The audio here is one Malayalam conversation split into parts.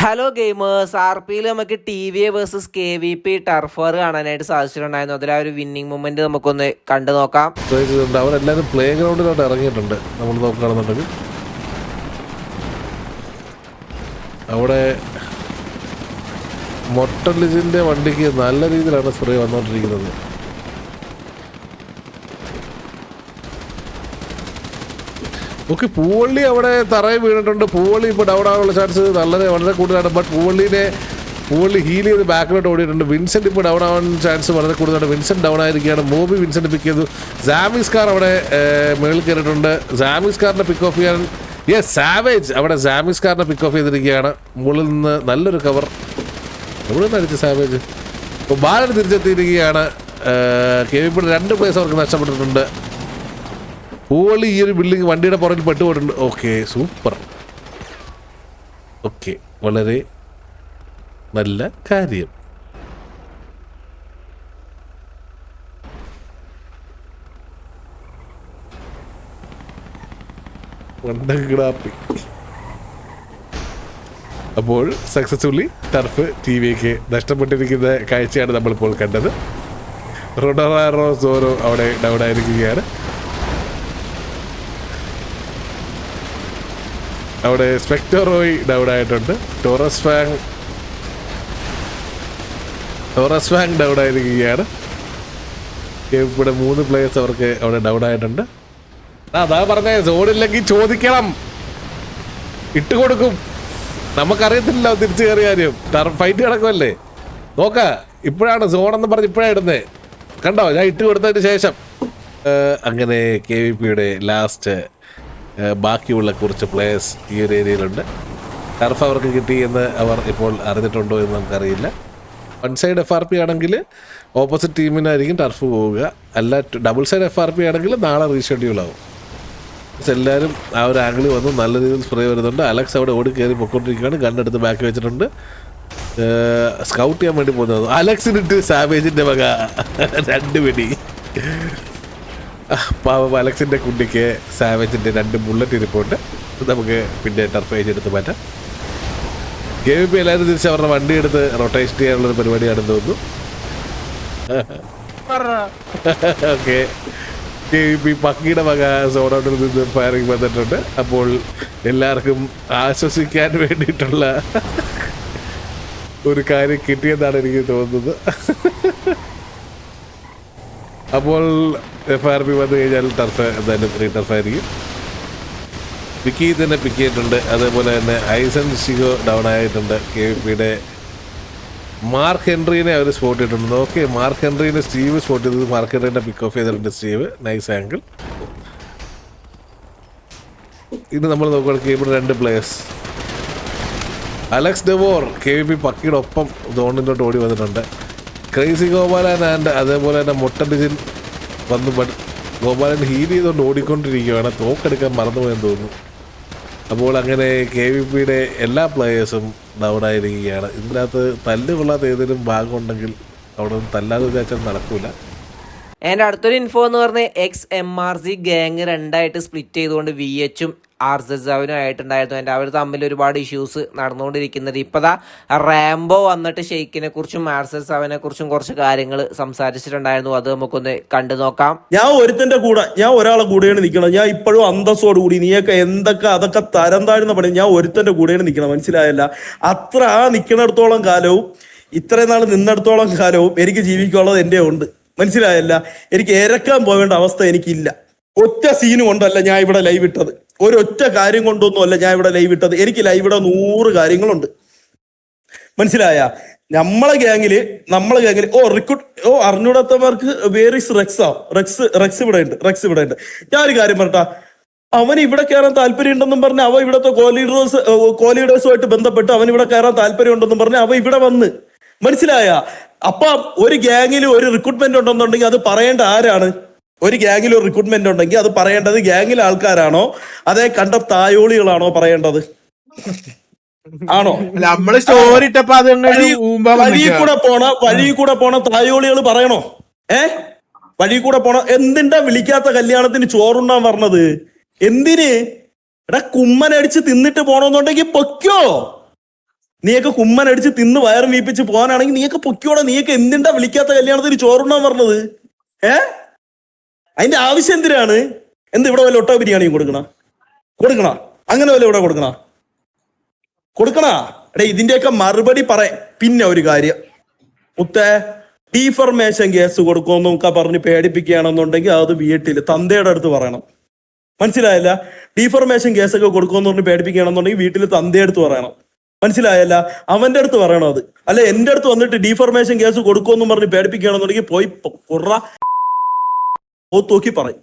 ഹലോ ഗെയിമേഴ്സ്, ആർ പിയിൽ നമുക്ക് T V A versus K V P turf war കാണാനായിട്ട് സാധിച്ചിട്ടുണ്ടായിരുന്നു. അതിൽ ആ ഒരു വിന്നിങ് മൊമെന്റ് നമുക്കൊന്ന് കണ്ടു നോക്കാം. അവരെല്ലാവരും പ്ലേ ഗ്രൗണ്ടിലോട്ട് ഇറങ്ങിയിട്ടുണ്ട്. നമ്മൾ നോക്കുകയാണെന്നുണ്ടെങ്കിൽ അവിടെ മൊട്ടലിജിൻ്റെ വണ്ടിക്ക് നല്ല രീതിയിലാണ് സ്പ്രേ വന്നുകൊണ്ടിരിക്കുന്നത്. ഓക്കെ, പൂവള്ളി അവിടെ തറയിൽ വീണിട്ടുണ്ട്. പൂവള്ളി ഇപ്പോൾ ഡൗൺ ആകാനുള്ള ചാൻസ് വളരെ കൂടുതലാണ്. ബട്ട് പൂവള്ളി ഹീൽ ചെയ്ത് ബാക്കിലോട്ട് ഓടിയിട്ടുണ്ട്. വിൻസെൻ്റ് ഇപ്പോൾ ഡൗൺ ആവാൻ ചാൻസ് വളരെ കൂടുതലാണ്. വിൻസെൻ്റ് ഡൗൺ ആയിരിക്കുകയാണ്. മോബി വിൻസെൻ്റ് പിക്ക് ചെയ്തു. സാമിസ് കാർ അവിടെ മുകളിൽ കയറിയിട്ടുണ്ട്. സാമിസ് കാറിനെ പിക്ക് ഓഫ് ചെയ്യാൻ സാവേജ് അവിടെ സാമിസ് കാറിനെ പിക്ക് ഓഫ് ചെയ്തിരിക്കുകയാണ്. മുകളിൽ നിന്ന് നല്ലൊരു കവർ എവിടെ നിന്ന് അടിച്ച് സാവേജ്. ഇപ്പോൾ ബാലൻ തിരിച്ചെത്തിയിരിക്കുകയാണ്. കെ വി പിയുടെ 2 പ്ലേസ് അവർക്ക് നഷ്ടപ്പെട്ടിട്ടുണ്ട്. പൂവള്ളി ഈ ഒരു ബിൽഡിംഗ് വണ്ടിയുടെ പുറകിൽ പെട്ടുപോയിട്ടുണ്ട്. Okay, super. ഓക്കെ, വളരെ നല്ല കാര്യം. അപ്പോൾ സക്സസ്ഫുള്ളി ടർഫ് ടി വിക്ക് നഷ്ടപ്പെട്ടിരിക്കുന്ന കാഴ്ചയാണ് നമ്മളിപ്പോൾ കണ്ടത്. റൊഡറാറോ സോറോ അവിടെ ഡൗൺ ആയിരിക്കുകയാണ്. അവിടെ സ്പെക്ടറോയി ഡൗൺ ആയിട്ടുണ്ട്. ടോറസ് ഫാങ് ഡൗൺ ആയിരിക്കുകയാണ്. ഇവിടെ 3 പ്ലേയേഴ്സ് അവർക്ക് അവിടെ ഡൗൺ ആയിട്ടുണ്ട്. അതാ പറഞ്ഞേ, സോണില്ലെങ്കിൽ ചോദിക്കണം, ഇട്ടുകൊടുക്കും. നമുക്കറിയത്തില്ല തിരിച്ചു കയറിയ കാര്യം. ടർഫ് ഫൈറ്റ് കിടക്കുമല്ലേ, നോക്ക. ഇപ്പോഴാണ് സോണെന്ന് പറഞ്ഞ് ഇപ്പോഴാണ് ഇടുന്നത്. കണ്ടോ, ഞാൻ ഇട്ട് കൊടുത്തതിന് ശേഷം. അങ്ങനെ കെ വി പിയുടെ ലാസ്റ്റ് ബാക്കിയുള്ള കുറച്ച് പ്ലേയേഴ്സ് ഈ ഒരു ഏരിയയിലുണ്ട്. ടർഫ് അവർക്ക് കിട്ടി എന്ന് അവർ ഇപ്പോൾ അറിഞ്ഞിട്ടുണ്ടോ എന്ന് നമുക്കറിയില്ല. 1 സൈഡ് FRP ആണെങ്കിൽ ഓപ്പോസിറ്റ് ടീമിനായിരിക്കും ടർഫ് പോവുക. അല്ല, ഡബിൾ സൈഡ് FRP ആണെങ്കിൽ നാളെ റീഷെഡ്യൂൾ ആവും. എല്ലാവരും ആ ഒരു ആംഗിളിൽ വന്നു. നല്ല രീതിയിൽ സ്പ്രേ വരുന്നുണ്ട്. അലക്സ് അവിടെ ഓടി കയറി പൊക്കോണ്ടിരിക്കുകയാണ്. ഗണ്ണെടുത്ത് ബാക്കി വെച്ചിട്ടുണ്ട്. സ്കൗട്ട് ചെയ്യാൻ വേണ്ടി പോകുന്നത്. അലക്സിനിട്ട് സാവേജിൻ്റെ വക 2 വെടി. പാവം അലക്സിൻ്റെ കുട്ടിക്ക് സാവേജിൻ്റെ 2 ബുള്ളറ്റ് ഇരിപ്പുണ്ട്. നമുക്ക് പിന്നെ ടർഫ് ഏജ് എടുത്ത് മാറ്റാം. കെ വി പി എല്ലാവരും തിരിച്ച് അവരുടെ വണ്ടി എടുത്ത് റൊട്ടേഷൻ ചെയ്യാനുള്ളൊരു പരിപാടിയാണെന്ന് തോന്നുന്നു. ഓക്കെ, കെ വി പി പക്കിയുടെ വക സോണോട്ടിൽ നിന്ന് ഫയറിങ് വന്നിട്ടുണ്ട്. അപ്പോൾ എല്ലാവർക്കും ആശ്വസിക്കാൻ വേണ്ടിയിട്ടുള്ള ഒരു കാര്യം കിട്ടിയെന്നാണ് എനിക്ക് തോന്നുന്നത്. അപ്പോൾ FRP വന്നു കഴിഞ്ഞാൽ ടർഫ് എന്തായാലും ടർഫ് ആയിരിക്കും. പിക്കി തന്നെ പിക്ക് ചെയ്തിട്ടുണ്ട്. അതേപോലെ തന്നെ ഐസൻ ഷിഗോ ഡൗൺ ആയിട്ടുണ്ട്. കെ വി പിയുടെ മാർക്ക് ഹെൻറിനെ അവർ സ്പോട്ട് ചെയ്തിട്ടുണ്ട്. ഓക്കെ, മാർക്ക് ഹെൻറിനെ സ്റ്റീവ് സ്പോട്ട് ചെയ്തത്. മാർക്ക് ഹെൻറിനെ പിക്ക് ഓഫ് ചെയ്തിട്ടുണ്ട് സ്റ്റീവ്. Nice angle. ഇനി നമ്മൾ നോക്കുകയാണെങ്കിൽ ഇവിടെ 2 players. Alex Devore K V P പക്കിയുടെ ഒപ്പം സോണിലോട്ട് ഓടി വന്നിട്ടുണ്ട്. ക്രൈസി ഗോപാലൻ ആൻഡ് അതേപോലെ തന്നെ മൊട്ടഡിജിൻ വന്നു. ഗോപാലൻ ഹീൽ ചെയ്തുകൊണ്ട് ഓടിക്കൊണ്ടിരിക്കുകയാണ്. തോക്കെടുക്കാൻ മറന്നുപോയെന്ന് തോന്നുന്നു. അപ്പോൾ അങ്ങനെ കെ വി പിയുടെ എല്ലാ പ്ലേയേഴ്സും ഡൗൺ ആയിരിക്കുകയാണ്. ഇതിനകത്ത് തല്ല് കൊള്ളാത്ത ഏതെങ്കിലും ഭാഗമുണ്ടെങ്കിൽ അവിടെ നിന്ന് തല്ലാതെ വിചാരിച്ചാൽ നടക്കൂല. എൻ്റെ അടുത്തൊരു ഇൻഫോ എന്ന് പറഞ്ഞാൽ XMRC ഗ്യാങ് 2ആയിട്ട് സ്പ്ലിറ്റ് ചെയ്തുകൊണ്ട് VHും RZ7 ആയിട്ടുണ്ടായിരുന്നു. എൻ്റെ അവർ തമ്മിൽ ഒരുപാട് ഇഷ്യൂസ് നടന്നുകൊണ്ടിരിക്കുന്നത്. ഇപ്പതാ റാംബോ വന്നിട്ട് ഷെയ്ക്കിനെ കുറിച്ചും RZ7നെ കുറിച്ചും കുറച്ച് കാര്യങ്ങൾ സംസാരിച്ചിട്ടുണ്ടായിരുന്നു. അത് നമുക്കൊന്ന് കണ്ടു നോക്കാം. ഞാൻ ഒരുത്തന്റെ കൂടെ, ഞാൻ ഒരാളെ കൂടെയാണ് നിൽക്കണം. ഞാൻ ഇപ്പോഴും അന്തസ്സോട് കൂടി, നീയൊക്കെ എന്തൊക്കെ അതൊക്കെ തരം താഴ്ന്ന പണി, ഞാൻ ഒരുത്തന്റെ കൂടെയാണ് നിൽക്കണം. മനസ്സിലായല്ല? അത്ര ആ നിൽക്കുന്നിടത്തോളം കാലവും ഇത്രയും നാൾ നിന്നിടത്തോളം കാലവും എനിക്ക് ജീവിക്കാനുള്ളത് എൻ്റെ ഉണ്ട്. മനസ്സിലായല്ല? എനിക്ക് ഇരക്കാൻ പോകേണ്ട അവസ്ഥ എനിക്കില്ല. ഒറ്റ സീന് കൊണ്ടല്ല ഞാൻ ഇവിടെ ലൈവ് ഇട്ടത്. ഒരൊറ്റ കാര്യം കൊണ്ടൊന്നും അല്ല ഞാൻ ഇവിടെ ലൈവ് ഇട്ടത്. എനിക്ക് ലൈവ് ഇടാൻ 100 കാര്യങ്ങളുണ്ട്. മനസ്സിലായ? നമ്മളെ ഗ്യാങ്ങില് അറിഞ്ഞൂടാത്തവർക്ക് വേറിസ് റെക്സ് ഇവിടെ ഉണ്ട്. ഞാനൊരു കാര്യം പറഞ്ഞ, അവൻ ഇവിടെ കയറാൻ താല്പര്യം ഉണ്ടെന്നും പറഞ്ഞ് അവ ഇവിടത്തെ കോലീഡേഴ്സുമായിട്ട് ബന്ധപ്പെട്ട് അവൻ ഇവിടെ കയറാൻ താല്പര്യം ഉണ്ടെന്നും പറഞ്ഞ് അവ ഇവിടെ വന്ന്. മനസ്സിലായ? അപ്പൊ ഒരു ഗ്യാങ്ങിൽ ഒരു റിക്രൂട്ട്മെന്റ് ഉണ്ടെന്നുണ്ടെങ്കിൽ അത് പറയേണ്ട ആരാണ്? ഒരു ഗ്യാങ്ങിൽ ഒരു റിക്രൂട്ട്മെന്റ് ഉണ്ടെങ്കിൽ അത് പറയേണ്ടത് ഗ്യാങ്ങിലെ ആൾക്കാരാണോ അതേ കണ്ട തായോളികളാണോ പറയേണ്ടത്? ആണോ? നമ്മള് സ്റ്റോറി ഇട്ടപ്പോ വഴി കൂടെ പോണ തായോളികൾ പറയണോ? വഴി കൂടെ പോണ എന്തിണ്ടാ വിളിക്കാത്ത കല്യാണത്തിന് ചോറുണ്ണാൻ പറഞ്ഞത്? എന്തിന്? എടാ, കുമ്മനടിച്ച് തിന്നിട്ട് പോണോന്നുണ്ടെങ്കിൽ പൊക്കോ. നീയൊക്കെ കുമ്മനടിച്ച് തിന്ന് വയറും വീപ്പിച്ച് പോകാനാണെങ്കിൽ നീയൊക്കെ പൊക്കിയോടെ. നീയൊക്കെ എന്തിണ്ടാ വിളിക്കാത്ത കല്യാണത്തിന് ചോറുണ്ണാൻ പറഞ്ഞത്? അതിന്റെ ആവശ്യം എന്തിനാണ്? ഇവിടെ വല്ല ഒട്ട ബിരിയാണിയും കൊടുക്കണ അങ്ങനെ വല്ല ഇവിടെ കൊടുക്കണ ഇതിന്റെയൊക്കെ മറുപടി പറയാം. പിന്നെ ഒരു കാര്യം, ഡീഫർമേഷൻ കേസ് കൊടുക്കുമെന്നൊക്കെ പറഞ്ഞ് പേടിപ്പിക്കുകയാണെന്നുണ്ടെങ്കിൽ അത് വീട്ടിൽ തന്തയുടെ അടുത്ത് പറയണം. മനസ്സിലായല്ല? ഡീഫർമേഷൻ കേസൊക്കെ കൊടുക്കുമെന്ന് പറഞ്ഞ് പേടിപ്പിക്കുകയാണെന്നുണ്ടെങ്കിൽ വീട്ടിൽ തന്തയുടെ അടുത്ത് പറയണം. മനസ്സിലായല്ല? അവന്റെ അടുത്ത് പറയണം അത്. അല്ല എന്റെ അടുത്ത് വന്നിട്ട് ഡീഫർമേഷൻ കേസ് കൊടുക്കുമെന്നും പറഞ്ഞ് പേടിപ്പിക്കുകയാണെന്നുണ്ടെങ്കിൽ പോയി നോക്കി പറയും.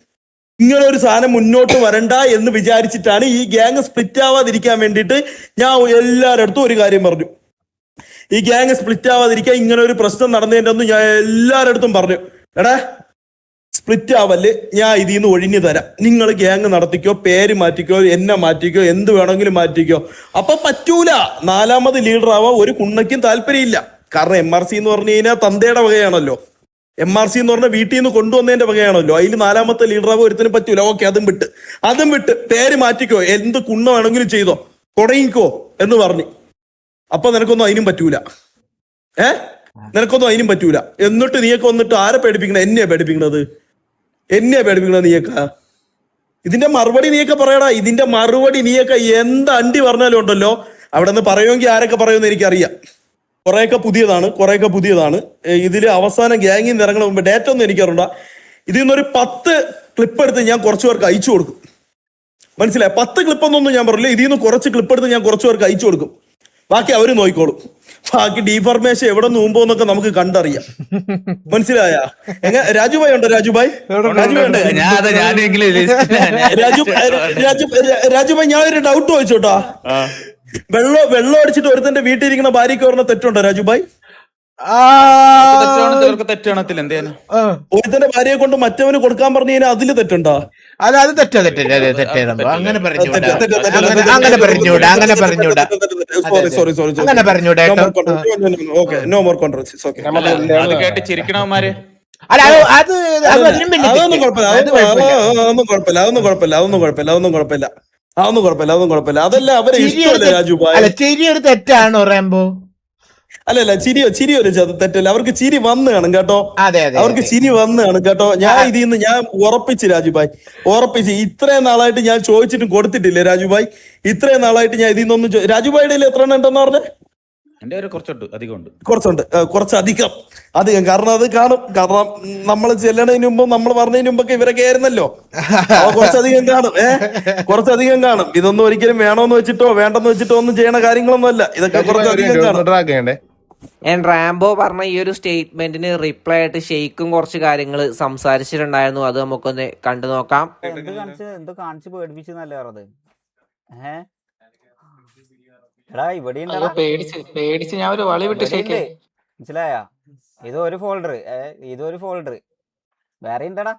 ഇങ്ങനെ ഒരു സാധനം മുന്നോട്ട് വരണ്ട എന്ന് വിചാരിച്ചിട്ടാണ് ഈ ഗ്യാങ് സ്പ്ലിറ്റ് ആവാതിരിക്കാൻ വേണ്ടിയിട്ട് ഞാൻ എല്ലാവരുടെ അടുത്തും ഒരു കാര്യം പറഞ്ഞു. ഈ ഗ്യാങ് സ്പ്ലിറ്റ് ആവാതിരിക്കാൻ ഇങ്ങനെ ഒരു പ്രശ്നം നടന്നതിൻ്റെ ഒന്നും ഞാൻ എല്ലാവരുടെ അടുത്തും പറഞ്ഞു. സ്പ്ലിറ്റ് ആവല്ല്, ഞാൻ ഇതിൽ നിന്ന് ഒഴിഞ്ഞു തരാം. നിങ്ങൾ ഗ്യാങ് നടത്തിക്കോ, പേര് മാറ്റിക്കോ, എന്നെ മാറ്റിക്കോ, എന്ത് വേണമെങ്കിലും മാറ്റിക്കോ. അപ്പൊ പറ്റൂല. 4ാമത് ലീഡർ ആവാൻ ഒരു കുണ്ണയ്ക്കും താല്പര്യമില്ല. കാരണം MRC എന്ന് പറഞ്ഞു കഴിഞ്ഞാൽ തന്തയുടെ വകയാണല്ലോ. MRC എന്ന് പറഞ്ഞാൽ വീട്ടിൽ നിന്ന് കൊണ്ടുവന്നതിന്റെ വകയാണല്ലോ. അതിൽ 4ാമത്തെ ലീഡർ ആവാൻ ഒരുത്തിനും പറ്റൂല. ഓക്കെ, അതും വിട്ട് പേര് മാറ്റിക്കോ, എന്ത് കുണ്ണ വേണമെങ്കിലും ചെയ്തോ, തുടങ്ങിക്കോ എന്ന് പറഞ്ഞു. അപ്പൊ നിനക്കൊന്നും അതിനും പറ്റൂല. നിനക്കൊന്നും അതിനും പറ്റൂല. എന്നിട്ട് നീയൊക്കെ വന്നിട്ട് ആരെ പേടിപ്പിക്കണ? എന്നെയാ പേടിപ്പിക്കണത് നീയൊക്കെ? ഇതിന്റെ മറുപടി നീയൊക്കെ പറയടാ. ഇതിന്റെ മറുപടി നീയൊക്കെ എന്ത് അണ്ടി പറഞ്ഞാലും ഉണ്ടല്ലോ, അവിടെ നിന്ന് പറയുമെങ്കിൽ ആരൊക്കെ പറയുമെന്ന് എനിക്കറിയാം. കുറെയൊക്കെ പുതിയതാണ്. ഇതിൽ അവസാനം ഗ്യാങ്ങിൽ നിന്ന് ഇറങ്ങണ മുമ്പ് ഡേറ്റ ഒന്നും എനിക്കറിയണ്ട. ഇതിൽ നിന്നൊരു 10 ക്ലിപ്പ് എടുത്ത് ഞാൻ കുറച്ചു പേർക്ക് അയച്ചു കൊടുക്കും. മനസ്സിലായി? 10 ക്ലിപ്പൊന്നും ഞാൻ പറയില്ല. ഇതിൽ നിന്ന് കുറച്ച് ക്ലിപ്പ് എടുത്ത് ഞാൻ കുറച്ചു പേർക്ക് അയച്ചു കൊടുക്കും. ബാക്കി അവര് നോക്കിക്കോളും. ബാക്കി ഡീഫർമേഷൻ എവിടെ നിന്ന് മുമ്പോന്നൊക്കെ നമുക്ക് കണ്ടറിയാം. മനസ്സിലായ? രാജുഭായ് ഉണ്ടോ? രാജുഭായ് ഞാൻ ഒരു ഡൗട്ട് ചോദിച്ചോട്ടാ. വെള്ളം അടിച്ചിട്ട് ഒരുത്തന്റെ വീട്ടിൽ ഇരിക്കുന്ന ഭാര്യയ്ക്ക് പറഞ്ഞ തെറ്റുണ്ടോ രാജുഭായ്? ഒരുത്തന്റെ ഭാര്യയെ കൊണ്ട് മറ്റവന് കൊടുക്കാൻ പറഞ്ഞു കഴിഞ്ഞാൽ അതില് തെറ്റുണ്ടോ? അത് തെറ്റാ അങ്ങനെ നോ മോർ കോൺട്രവേഴ്സീസ്. ഓക്കെ, അതൊന്നും കുഴപ്പമില്ല. അതല്ല അവരെ ഇഷ്ടമല്ല രാജുഭായ്. തെറ്റാണോ റാംബോ? അല്ലല്ല, ചിരി ഒരു തെറ്റല്ല. അവർക്ക് ചിരി വന്ന് കാണും കേട്ടോ. അവർക്ക് ചിരി വന്ന് കാണും കേട്ടോ. ഞാൻ ഇതിൽ നിന്ന് ഞാൻ ഉറപ്പിച്ച് രാജുഭായ്, ഇത്രയും നാളായിട്ട് ഞാൻ ചോദിച്ചിട്ടും കൊടുത്തിട്ടില്ലേ രാജുഭായ്? ഇത്രയും നാളായിട്ട് ഞാൻ ഇതിൽ നിന്നൊന്നും രാജുഭായിയുടെ എത്ര എണ്ണം ഉണ്ടെന്ന് പറഞ്ഞേ? കുറച്ചധികം. കാരണം അത് കാണും. കാരണം നമ്മൾ ചെല്ലണതിന് മുമ്പ്, നമ്മൾ പറഞ്ഞതിന് മുമ്പൊക്കെ ഇവരൊക്കെ ആയിരുന്നല്ലോ. കുറച്ചധികം കാണും. ഇതൊന്നും ഒരിക്കലും വേണോന്ന് വെച്ചിട്ടോ വേണ്ടെന്ന് വെച്ചിട്ടോ ഒന്നും ചെയ്യണ കാര്യങ്ങളൊന്നും അല്ല. ഇതൊക്കെ കുറച്ചധികം കാണും. റാംബോ പറഞ്ഞ ഈ ഒരു സ്റ്റേറ്റ്മെന്റിന് റിപ്ലൈ ആയിട്ട് ഷെയ്ക്കും കുറച്ച് കാര്യങ്ങൾ സംസാരിച്ചിട്ടുണ്ടായിരുന്നു. അത് നമുക്കൊന്ന് കണ്ടു നോക്കാം. എന്തോ കാണിച്ച് പേടിപ്പിച്ചെന്നല്ലേ പറഞ്ഞത്? എടാ ഇവിടെ ഞാൻ ഒരു വളി വിട്ട് മനസ്സിലായ? ഇതൊരു ഫോൾഡർ വേറെ ഉണ്ടടാ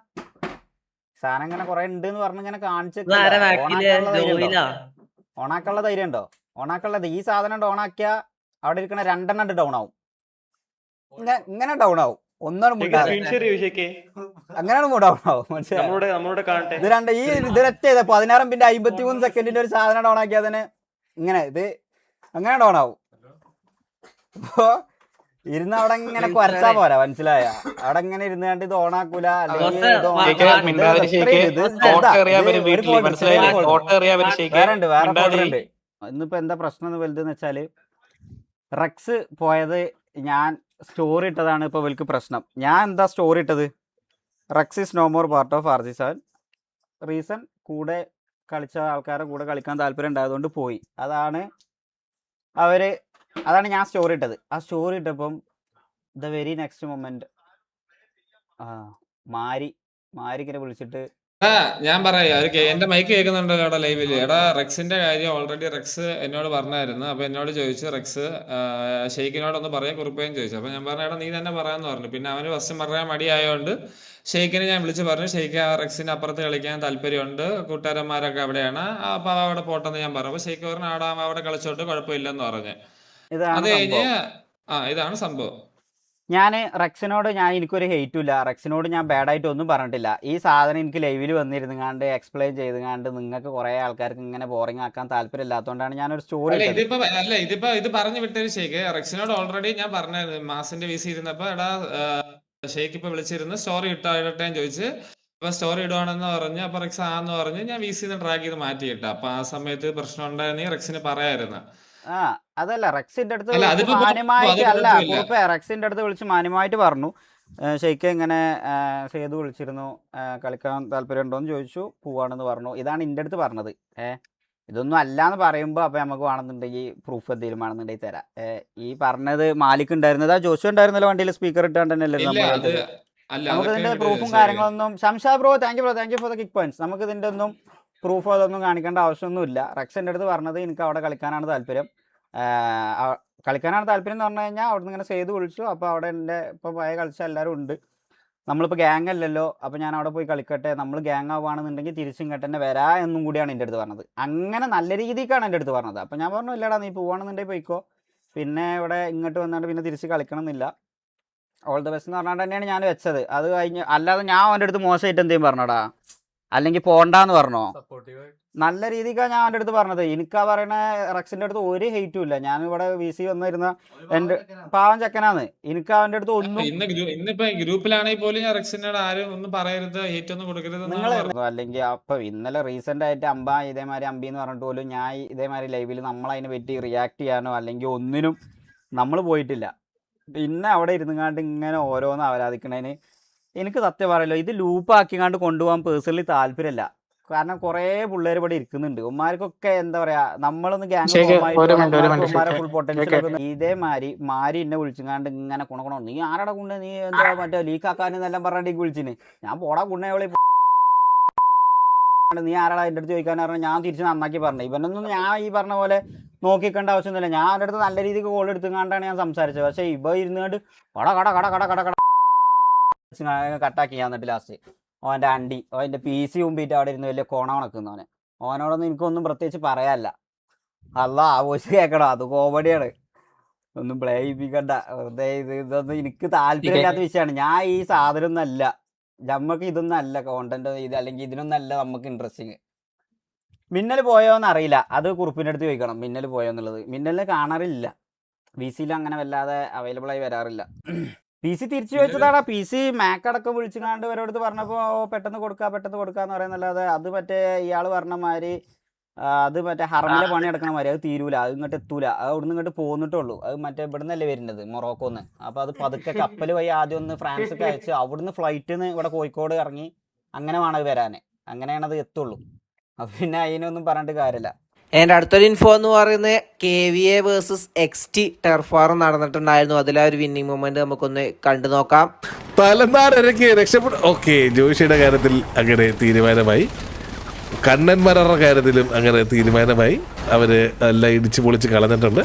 സാധനം. ഇങ്ങനെ കൊറേ ഉണ്ട് എന്ന് പറഞ്ഞ് ഇങ്ങനെ കാണിച്ച് ഓണാക്കാനുള്ള ധൈര്യം ഉണ്ടോ? ഓണാക്കാനുള്ളത് ഈ സാധനം ഓണാക്കിയ അവിടെ ഇരിക്കണ 2 എണ്ണം ഡൗൺ ആവും. ഇങ്ങനെ ഡൗൺ ആവും. ഒന്നാണ് അങ്ങനെയാണ് ഡൗൺ ആവും. മനസ്സിലായി? ഇതിലൊറ്റ 16 പിന്നെ 53 സെക്കൻഡിന്റെ ഒരു സാധനം ഡൗൺ ആക്കിയാൽ തന്നെ അങ്ങനെ ഡൗൺ ആവും. അപ്പൊ ഇരുന്ന് അവിടെ ഇങ്ങനെ കുരച്ചാ പോരാ. മനസ്സിലായ? അവിടെ ഇങ്ങനെ ഇരുന്ന് കണ്ട് ഇത് ഓണാക്കൂല. വേറെ ഇന്നിപ്പോ എന്താ പ്രശ്നം എന്ന് വലുതെന്ന് വെച്ചാല്, റെക്സ് പോയത് ഞാൻ സ്റ്റോറി ഇട്ടതാണ്. ഇപ്പൊ ഇവർക്ക് പ്രശ്നം. ഞാൻ എന്താ സ്റ്റോറി ഇട്ടത്? Rex is no more part of RG7. Reason കൂടെ കളിച്ച ആൾക്കാരുടെ കൂടെ കളിക്കാൻ താല്പര്യം ഉണ്ടായതുകൊണ്ട് പോയി. അതാണ് ഞാൻ സ്റ്റോറി ഇട്ടത്. ആ സ്റ്റോറി ഇട്ടപ്പം ദ വെരി നെക്സ്റ്റ് മൊമെന്റ് മാരിക്കിനെ വിളിച്ചിട്ട് ഞാൻ പറയാ, എന്റെ മൈക്ക് കേൾക്കുന്നുണ്ടോ അവിടെ ലൈവില്? എടാ, റെക്സിന്റെ കാര്യം ഓൾറെഡി റെക്സ് എന്നോട് പറഞ്ഞായിരുന്നു. അപ്പൊ എന്നോട് ചോദിച്ചു, റെക്സ് ഷെയ്ഖിനോടൊന്ന് പറയാൻ കുറിപ്പേന്ന് ചോദിച്ചു. അപ്പൊ ഞാൻ പറഞ്ഞ, എടാ നീ തന്നെ പറയാന്ന് പറഞ്ഞു. പിന്നെ അവന് ഫസ്റ്റ് പറയാൻ മടിയായോണ്ട് ഷെയ്ഖിനെ ഞാൻ വിളിച്ച് പറഞ്ഞു, ഷെയ്ഖ് ആ റെക്സിന്റെ അപ്പുറത്ത് കളിക്കാൻ താല്പര്യമുണ്ട്, കൂട്ടുകാരന്മാരൊക്കെ അവിടെയാണ്, അപ്പൊ അവിടെ പോട്ടെന്ന് ഞാൻ പറഞ്ഞു. അപ്പൊ ഷെയ്ഖ് പറഞ്ഞു, അവിടെ കളിച്ചോട്ട് കുഴപ്പമില്ലെന്ന് പറഞ്ഞു. അത് കഴിഞ്ഞ് ഇതാണ് സംഭവം. ഞാൻ റെക്സിനോട് എനിക്കൊരു ഹെയ്റ്റും ഇല്ല. റെക്സിനോട് ഞാൻ ബാഡായിട്ട് ഒന്നും പറഞ്ഞിട്ടില്ല. ഈ സാധനം എനിക്ക് ലൈവിൽ വന്നിരുന്നുകാണ്ട് എക്സ്പ്ലെയിൻ ചെയ്തുകാണ്ട് നിങ്ങൾക്ക് കുറേ ആൾക്കാർക്ക് ഇങ്ങനെ ബോറിംഗ് ആക്കാൻ താല്പര്യമില്ലാത്തതുകൊണ്ടാണ് ഞാനൊരു സ്റ്റോറി ഇത് പറഞ്ഞു വിട്ടൊരു ഷേക്ക് റെക്സിനോട് ഓൾറെഡി ഞാൻ പറഞ്ഞായിരുന്നു മാസിന്റെ വീസി ഇരുന്നപ്പോ എടാ ഷേക്ക് ഇപ്പൊ വിളിച്ചിരുന്നു സ്റ്റോറി ഇട്ടേ ചോദിച്ച് അപ്പൊ സ്റ്റോറി ഇടുവാണെന്ന് പറഞ്ഞ് അപ്പൊ റെക്സ് ആന്ന് പറഞ്ഞ് ഞാൻ വീസിന്ന് ട്രാക്ക് ചെയ്ത് മാറ്റിയിട്ട അപ്പൊ ആ സമയത്ത് പ്രശ്നം ഉണ്ടായിരുന്നെങ്കിൽ റെക്സിന് പറയായിരുന്നു. അതല്ല റെക്സിന്റെ അടുത്ത് മാന്യമായിട്ട് അല്ല കുറിപ്പേ റെക്സിന്റെ അടുത്ത് വിളിച്ച് മാന്യമായിട്ട് പറഞ്ഞു ഷെയ്ക്ക് ഇങ്ങനെ സേതു വിളിച്ചിരുന്നു കളിക്കാൻ താല്പര്യം ഉണ്ടോന്ന് ചോദിച്ചു പോവാണെന്ന് പറഞ്ഞു. ഇതാണ് എൻ്റെ അടുത്ത് പറഞ്ഞത്. ഇതൊന്നും അല്ലാന്ന് പറയുമ്പോൾ അപ്പൊ നമുക്ക് വേണമെന്നുണ്ടെങ്കിൽ പ്രൂഫ് എന്തെങ്കിലും വേണമെന്നുണ്ടെങ്കിൽ തരാം. ഈ പറഞ്ഞത് മാലിക് ഉണ്ടായിരുന്നതാ ജോഷു ഉണ്ടായിരുന്നല്ലോ വണ്ടിയിൽ സ്പീക്കർ ഇട്ടാണ്ട് തന്നെയല്ലേ നമുക്ക് ഇതിന്റെ പ്രൂഫും കാര്യങ്ങളൊന്നും. Shamsha bro thank you for the kick points. നമുക്ക് ഇതിന്റെ ഒന്നും പ്രൂഫ് അതൊന്നും കാണിക്കേണ്ട ആവശ്യമൊന്നുമില്ല. റെക്സിന്റെ അടുത്ത് പറഞ്ഞത് എനിക്ക് അവിടെ കളിക്കാനാണ് താല്പര്യം എന്ന് പറഞ്ഞു കഴിഞ്ഞാൽ അവിടെ നിന്ന് ഇങ്ങനെ ചെയ്ത് വിളിച്ചു. അപ്പോൾ അവിടെ എൻ്റെ ഇപ്പോൾ പഴയ കളിച്ച എല്ലാവരും ഉണ്ട്. നമ്മളിപ്പോൾ ഗ്യാങ് അല്ലല്ലോ, അപ്പോൾ ഞാൻ അവിടെ പോയി കളിക്കട്ടെ, നമ്മൾ ഗ്യാങ് ആവുകയാണെന്നുണ്ടെങ്കിൽ തിരിച്ചിങ്ങോട്ട് തന്നെ വരാ എന്നും കൂടിയാണ് എൻ്റെ അടുത്ത് പറഞ്ഞത്. അങ്ങനെ നല്ല രീതിക്കാണ് എൻ്റെ അടുത്ത് പറഞ്ഞത്. അപ്പോൾ ഞാൻ പറഞ്ഞു ഇല്ലടാ നീ പോവുകയാണെന്നുണ്ടെങ്കിൽ പോയിക്കോ, പിന്നെ ഇവിടെ ഇങ്ങോട്ട് വന്നിട്ട് പിന്നെ തിരിച്ച് കളിക്കണം എന്നില്ല, ഓൾ ദ ബെസ്റ്റ് എന്ന് പറഞ്ഞിട്ട് തന്നെയാണ് ഞാൻ വെച്ചത്. അത് കഴിഞ്ഞ് അല്ലാതെ ഞാൻ അവൻ്റെ അടുത്ത് മോശമായിട്ട് എന്തെങ്കിലും പറഞ്ഞോടാ അല്ലെങ്കിൽ പോണ്ടാന്ന് പറഞ്ഞോ? നല്ല രീതിക്കാണ് ഞാൻ അവൻ്റെ അടുത്ത് പറഞ്ഞത്. എനിക്കാ പറയണ റെക്സിന്റെ അടുത്ത് ഒരു ഹെയ്റ്റും ഇല്ല. ഞാൻ ഇവിടെ വി സി വന്നിരുന്ന എൻ്റെ പാവം ചെക്കനാന്ന്. എനിക്ക് അവൻ്റെ അടുത്ത് ഒന്നും ഗ്രൂപ്പിലാണെങ്കിൽ പോലും റെക്സിനോട് ആരും ഒന്നും പറയരുത്, ഹെയ്റ്റ് ഒന്നും കൊടുക്കരുത് നിങ്ങൾ. അല്ലെങ്കിൽ അപ്പൊ ഇന്നലെ റീസെന്റ് ആയിട്ട് ഇതേമാതിരി അമ്പി എന്ന് പറഞ്ഞിട്ട് പോലും ഞാൻ ഇതേമാതിരി ലൈവിൽ നമ്മളതിനെ പറ്റി റിയാക്ട് ചെയ്യാനോ അല്ലെങ്കിൽ ഒന്നിനും നമ്മൾ പോയിട്ടില്ല. പിന്നെ അവിടെ ഇരുന്നുകാണ്ട് ഇങ്ങനെ ഓരോന്ന് അവരാധിക്കണേന് എനിക്ക് സത്യം പറയല്ലോ ഇത് ലൂപ്പാക്കിക്കാണ്ട് കൊണ്ടുപോകാൻ പേഴ്സണലി താല്പര്യമില്ല. കാരണം കുറേ പിള്ളേർ ഇവിടെ ഇരിക്കുന്നുണ്ട്. ഉമ്മാർക്കൊക്കെ എന്താ പറയാ നമ്മളൊന്ന് ഫുൾ പൊട്ടൻഷ്യൽ ഇതേമാതിരി എന്നെ വിളിച്ചുകാണ്ട് ഇങ്ങനെ കുണക്കണോ നീ ആരുടെ കുണ്ണ നീ എന്താ മറ്റേ ലീക്കാക്കാനെന്നെല്ലാം പറഞ്ഞിട്ട് വിളിച്ചിന്. ഞാൻ പോടാ കുണ്ണയോളി നീ ആരാടാ എൻ്റെ അടുത്ത് ചോദിക്കാൻ പറഞ്ഞാൽ ഞാൻ തിരിച്ച് നന്നാക്കി പറഞ്ഞു. ഇവനൊന്നും ഞാൻ ഈ പറഞ്ഞ പോലെ നോക്കിക്കേണ്ട ആവശ്യമൊന്നുമില്ല. ഞാൻ എൻ്റെ അടുത്ത് നല്ല രീതിക്ക് കോൾ എടുത്തുകൊണ്ടാണ് ഞാൻ സംസാരിച്ചത്. പക്ഷേ ഇവ ഇരുന്നുകൊണ്ട് കട കട്ടാക്കി ഞാൻ. എന്നിട്ട് ലാസ്റ്റ് ഓൻ്റെ അണ്ടി ഓൻ്റെ പി സി മുമ്പിട്ട് അവിടെ ഇരുന്ന് വലിയ കോണ കണക്കുന്നവനെ. ഓനോടൊന്നും എനിക്കൊന്നും പ്രത്യേകിച്ച് പറയാനില്ല. അല്ല ആ വോയിസ് കേൾക്കണോ, അത് കോമഡിയാണ്, ഒന്നും പ്ലേ ചെയ്യിപ്പിക്കണ്ട വെറുതെ. ഇതൊന്നും എനിക്ക് താല്പര്യമില്ലാത്ത വിഷയമാണ്. ഞാൻ ഈ സാധനം ഒന്നും അല്ല, നമുക്ക് ഇതൊന്നും അല്ല കോണ്ടന്റ് ഇത്, അല്ലെങ്കിൽ ഇതിനൊന്നും അല്ല നമുക്ക് ഇൻട്രസ്റ്റിങ്. മിന്നൽ പോയോന്ന് അറിയില്ല, അത് കുറുപ്പിൻ്റെ അടുത്ത് ചോദിക്കണം മിന്നൽ പോയോന്നുള്ളത്. മിന്നലിനെ കാണാറില്ല, വി സിയിൽ അങ്ങനെ വല്ലാതെ അവൈലബിൾ ആയി വരാറില്ല. പി സി തിരിച്ചു വെച്ചതാടാ. പി സി മാക്ക് അടക്കം വിളിച്ചുകൊണ്ട് ഇവരോട് പറഞ്ഞപ്പോൾ പെട്ടെന്ന് കൊടുക്കാന്ന് പറയുന്നല്ലാതെ അത് മറ്റേ ഇയാൾ പറഞ്ഞ മാതിരി അത് മറ്റേ ഹറമിലെ പണി എടുക്കണ മാതിരി അത് തീരൂല, അത് ഇങ്ങോട്ട് എത്തൂല. അത് അവിടുന്ന് ഇങ്ങോട്ട് പോന്നിട്ടുള്ളൂ. അത് മറ്റേ ഇവിടെ നിന്നല്ലേ വരുന്നത് മൊറോക്കോന്ന്. അപ്പോൾ അത് പതുക്കെ കപ്പൽ വഴി ആദ്യം ഒന്ന് ഫ്രാൻസൊക്കെ അയച്ച് അവിടുന്ന് ഫ്ലൈറ്റിൽ നിന്ന് ഇവിടെ കോഴിക്കോട് ഇറങ്ങി അങ്ങനെ വേണം അത് വരാൻ. അങ്ങനെയാണ് അത് എത്തുള്ളൂ. അപ്പം പിന്നെ അതിനൊന്നും പറഞ്ഞിട്ട് കാര്യമില്ല. എൻ്റെ അടുത്തൊരു ഇൻഫോ എന്ന് പറയുന്നത് KVA വേഴ്സസ് XT ടെർഫാർ നടന്നിട്ടുണ്ടായിരുന്നു. അതിലെ ഒരു വിന്നിങ് മൊമെന്റ് നമുക്കൊന്ന് കണ്ടു നോക്കാം. തലനാടൊക്കെ രക്ഷപ്പെട്ടു. ഓക്കെ, ജോഷിയുടെ കാര്യത്തിൽ അങ്ങനെ തീരുമാനമായി, കണ്ണന്മാരുടെ കാര്യത്തിലും അങ്ങനെ തീരുമാനമായി. അവര് എല്ലാം ഇടിച്ചു പൊളിച്ച് കളഞ്ഞിട്ടുണ്ട്.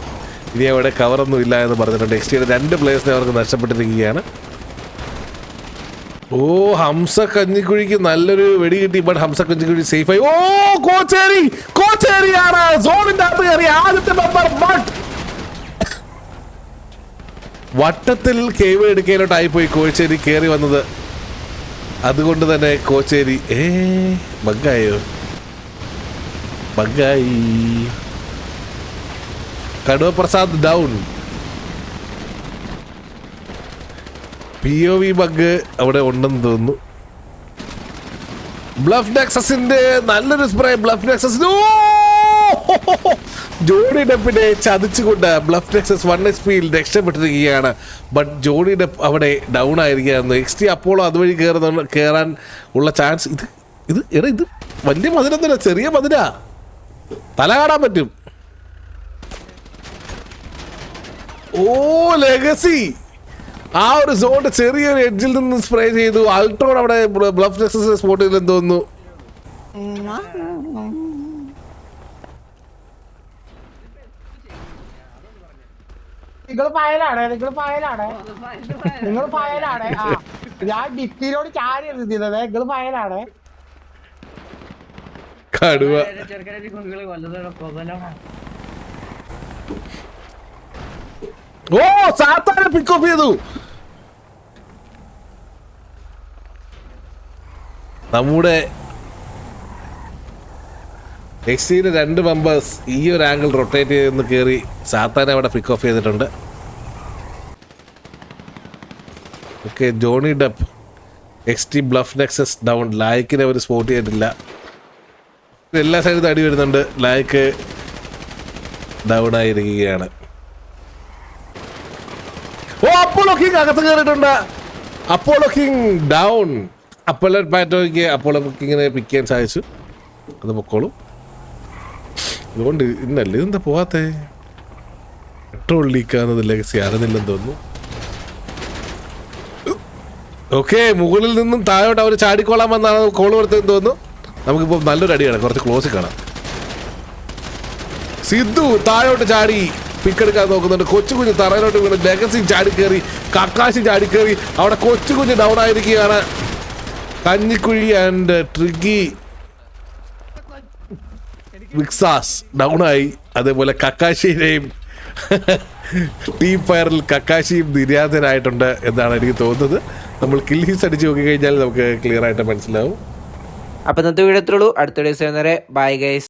ഇനി അവിടെ കവറൊന്നും ഇല്ല എന്ന് പറഞ്ഞിട്ടുണ്ട്. XTയുടെ 2 പ്ലേയേഴ്സിനെ അവർക്ക് നഷ്ടപ്പെട്ടിരിക്കുകയാണ്. ഓ, ഹംസ കഞ്ഞിക്കുഴിക്ക് നല്ലൊരു വെടി കിട്ടി. ബട്ട് ഹംസ കഞ്ഞിക്കുഴി സേഫ് ആയി. ഓ, കോച്ചേരിയാണ് സോണിന്റെ അകത്ത് കയറി ആദ്യത്തെ മെമ്പർ. ബട്ട് വട്ടത്തിൽ കേവ് എടുക്കാനായിട്ടായി പോയി കോച്ചേരി കയറി വന്നത്. അതുകൊണ്ട് തന്നെ കോച്ചേരി ബഗ്ഗായോ, ബഗ്ഗായി. കടുവ പ്രസാദ് ഡൗൺ. POV ബഗ് അവിടെ ഉണ്ടെന്ന് തോന്നുന്നു. ബ്ലഫ് നെക്സസിന്റെ നല്ലൊരു സ്പ്രേ. ബ്ലഫ് നെക്സസിന് ജോണി ഡെപ്പിനെ ചതിച്ചുകൊണ്ട് ബ്ലഫ് നെക്സസ് 1 HP രക്ഷപ്പെട്ടിരിക്കുകയാണ്. ബട്ട് ജോണി ഡെപ്പ് അവിടെ ഡൗൺ ആയിരിക്കുകയായിരുന്നു. XT അപ്പോളോ അതുവഴി കയറാൻ ഉള്ള ചാൻസ്. ഇത് വലിയ മതിലൊന്നുമില്ല, ചെറിയ മതിലാ, തല കാണാൻ പറ്റും. ഓ, ലെഗസി ആ ഒരു സോണിന്റെ ചെറിയൊരു എഡ്ജിൽ നിന്ന് സ്പ്രേ ചെയ്തു. അൾട്രോൺ അവിടെ ബ്ലഫ് നെക്സസ് സ്പോട്ട് ചെയ്തെന്ന് തോന്നുന്നു. നിങ്ങൾ ഫയലാണ്. ഞാൻ ഡിക്കിനോട് ചാരി എഴുതിയത് നിങ്ങൾ ഫയലാണ്. കടുവ ഓ, സാത്താനെ പിക്ക് ഓഫ് ചെയ്തു. നമ്മുടെ എക്സിയുടെ 2 മെമ്പേഴ്സ് ഈ ഒരു ആംഗിൾ റൊട്ടേറ്റ് ചെയ്തൊന്ന് കയറി സാത്താനെ അവിടെ പിക്ക് ഓഫ് ചെയ്തിട്ടുണ്ട്. Okay, Johnny Depp എക്സ്റ്റി bluff Nexus down. ലായ്ക്കിനെ അവർ സ്പോട്ട് ചെയ്തിട്ടില്ല. എല്ലാ സൈഡിൽ അടി വരുന്നുണ്ട്. ലായ്ക്ക് ഡൗൺ ആയിരിക്കുകയാണ്. ഓ, അപ്പോളോ കിങ് അകത്ത് കയറിയിട്ടുണ്ട്. Apollo king down. അപ്പോളോ പാറ്റോയ്ക്ക് അപ്പോളോ കിങ്ങിനെ പിക്ക് ചെയ്യാൻ സാധിച്ചു. അത് പൊക്കോളും. അതുകൊണ്ട് ഇന്നല്ലേ ഇതെന്താ പോവാത്തേ? പെട്രോൾ ലീക്കാകുന്നത് ലെഗസി അറിഞ്ഞില്ലെന്ന് തോന്നുന്നു. ഓക്കെ, മുകളിൽ നിന്നും താഴോട്ട് അവർ ചാടിക്കോളാമെന്നാണ് കോൾ കൊടുത്തതെന്ന് തോന്നുന്നു. നമുക്കിപ്പോൾ നല്ലൊരു അടിയാണ്. കുറച്ച് ക്ലോസിൽ കാണാം. സിദ്ധു താഴോട്ട് ചാടി പിക്കെടുക്കാൻ നോക്കുന്നുണ്ട്. കൊച്ചു കുഞ്ഞ് തറയിലോട്ട് വീണ്. ലെഗസി ചാടിക്കേറി, കക്കാശി ചാടിക്കേറി. അവിടെ കൊച്ചു കുഞ്ഞ് ഡൗൺ ആയിരിക്കുകയാണ്. കഞ്ഞിക്കുഴി ആൻഡ് ട്രിഗി വിക്സാസ് ഡൗണായി. അതേപോലെ കക്കാശിയുടെയും ടീം ഫയറിൽ കക്കാശിയും നിര്യാതനായിട്ടുണ്ട് എന്നാണ് എനിക്ക് തോന്നുന്നത്. നമ്മൾ കില്ലീസ് അടിച്ച് നോക്കിക്കഴിഞ്ഞാൽ നമുക്ക് ക്ലിയർ ആയിട്ട് മനസ്സിലാവും. അപ്പം ഇന്നത്തെ വീഡിയോ എത്തുള്ളൂ. അടുത്ത വീഡിയോസ് വരുന്നവരെ ബൈ ഗൈസ്.